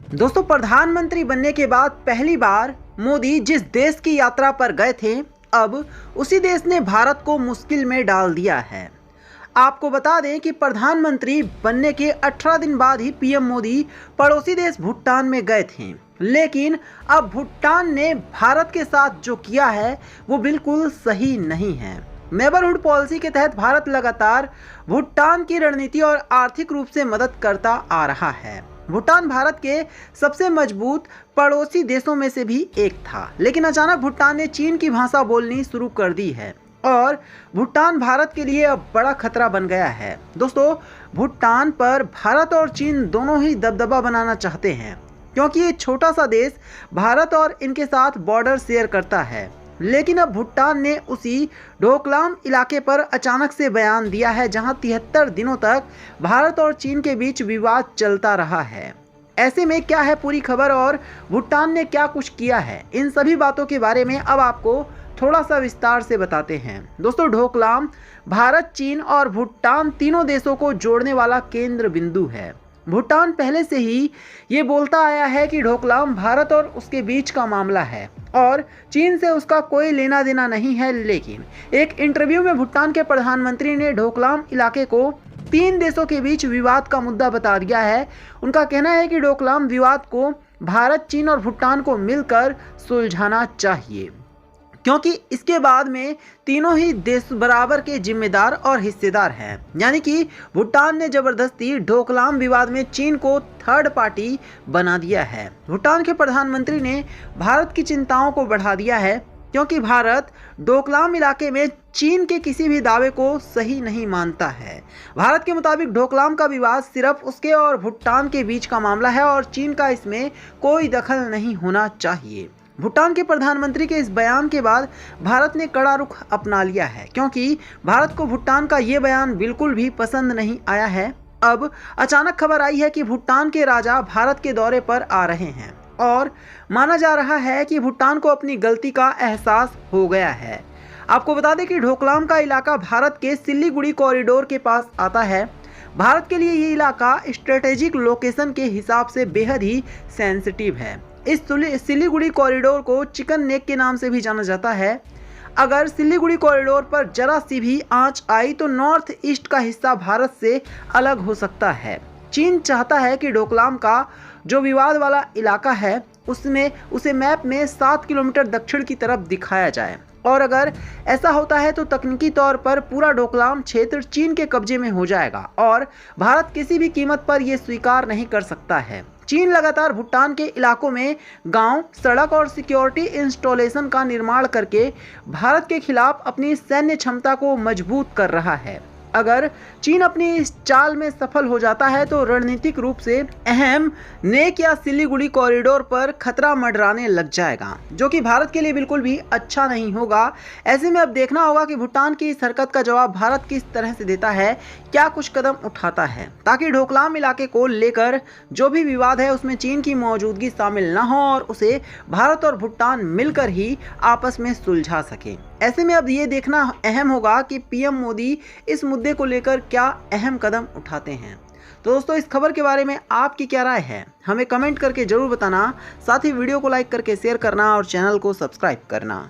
दोस्तों, प्रधानमंत्री बनने के बाद पहली बार मोदी जिस देश की यात्रा पर गए थे, अब उसी देश ने भारत को मुश्किल में डाल दिया है। आपको बता दें कि प्रधानमंत्री बनने के 18 दिन बाद ही पीएम मोदी पड़ोसी देश भूटान में गए थे, लेकिन अब भूटान ने भारत के साथ जो किया है वो बिल्कुल सही नहीं है। नेबरहुड पॉलिसी के तहत भारत लगातार भूटान की रणनीति और आर्थिक रूप से मदद करता आ रहा है। भूटान भारत के सबसे मजबूत पड़ोसी देशों में से भी एक था, लेकिन अचानक भूटान ने चीन की भाषा बोलनी शुरू कर दी है और भूटान भारत के लिए अब बड़ा खतरा बन गया है। दोस्तों, भूटान पर भारत और चीन दोनों ही दबदबा बनाना चाहते हैं, क्योंकि ये छोटा सा देश भारत और इनके साथ बॉर्डर शेयर करता है। लेकिन अब भूटान ने उसी डोकलाम इलाके पर अचानक से बयान दिया है, जहां 73 दिनों तक भारत और चीन के बीच विवाद चलता रहा है। ऐसे में क्या है पूरी खबर और भूटान ने क्या कुछ किया है, इन सभी बातों के बारे में अब आपको थोड़ा सा विस्तार से बताते हैं। दोस्तों, डोकलाम भारत, चीन और भूटान तीनों देशों को जोड़ने वाला केंद्र बिंदु है। भूटान पहले से ही ये बोलता आया है कि डोकलाम भारत और उसके बीच का मामला है और चीन से उसका कोई लेना देना नहीं है। लेकिन एक इंटरव्यू में भूटान के प्रधानमंत्री ने डोकलाम इलाके को 3 देशों के बीच विवाद का मुद्दा बता दिया है। उनका कहना है कि डोकलाम विवाद को भारत, चीन और भूटान को मिलकर सुलझाना चाहिए, क्योंकि इसके बाद में तीनों ही देश बराबर के जिम्मेदार और हिस्सेदार हैं। यानी कि भूटान ने जबरदस्ती डोकलाम विवाद में चीन को थर्ड पार्टी बना दिया है। भूटान के प्रधानमंत्री ने भारत की चिंताओं को बढ़ा दिया है, क्योंकि भारत डोकलाम इलाके में चीन के किसी भी दावे को सही नहीं मानता है। भारत के मुताबिक डोकलाम का विवाद सिर्फ उसके और भूटान के बीच का मामला है और चीन का इसमें कोई दखल नहीं होना चाहिए। भूटान के प्रधानमंत्री के इस बयान के बाद भारत ने कड़ा रुख अपना लिया है, क्योंकि भारत को भूटान का ये बयान बिल्कुल भी पसंद नहीं आया है। अब अचानक खबर आई है कि भूटान के राजा भारत के दौरे पर आ रहे हैं और माना जा रहा है कि भूटान को अपनी गलती का एहसास हो गया है। आपको बता दें कि डोकलाम का इलाका भारत के सिलीगुड़ी कॉरिडोर के पास आता है। भारत के लिए ये इलाका स्ट्रेटेजिक लोकेशन के हिसाब से बेहद ही सेंसिटिव है। इस सिलीगुड़ी कॉरिडोर को चिकन नेक के नाम से भी जाना जाता है। अगर सिलीगुड़ी कॉरिडोर पर जरा सी भी आंच आई तो नॉर्थ ईस्ट का हिस्सा भारत से अलग हो सकता है। चीन चाहता है कि डोकलाम का जो विवाद वाला इलाका है उसमें उसे मैप में 7 किलोमीटर दक्षिण की तरफ दिखाया जाए, और अगर ऐसा होता है तो तकनीकी तौर पर पूरा डोकलाम क्षेत्र चीन के कब्जे में हो जाएगा और भारत किसी भी कीमत पर यह स्वीकार नहीं कर सकता है। चीन लगातार भूटान के इलाकों में गांव, सड़क और सिक्योरिटी इंस्टॉलेशन का निर्माण करके भारत के खिलाफ अपनी सैन्य क्षमता को मजबूत कर रहा है। अगर चीन अपनी इस चाल में सफल हो जाता है तो रणनीतिक रूप से अहम नेक या सिलीगुड़ी कॉरिडोर पर खतरा मंडराने लग जाएगा, जो कि भारत के लिए बिल्कुल भी अच्छा नहीं होगा। ऐसे में अब देखना होगा कि भूटान की इस हरकत का जवाब भारत किस तरह से देता है, क्या कुछ कदम उठाता है, ताकि डोकलाम इलाके को लेकर जो भी विवाद है उसमें चीन की मौजूदगी शामिल न हो और उसे भारत और भूटान मिलकर ही आपस में सुलझा सके। ऐसे में अब ये देखना अहम होगा कि पीएम मोदी इस मुद्दे को लेकर क्या अहम कदम उठाते हैं। तो दोस्तों, इस खबर के बारे में आपकी क्या राय है, हमें कमेंट करके जरूर बताना। साथ ही वीडियो को लाइक करके शेयर करना और चैनल को सब्सक्राइब करना।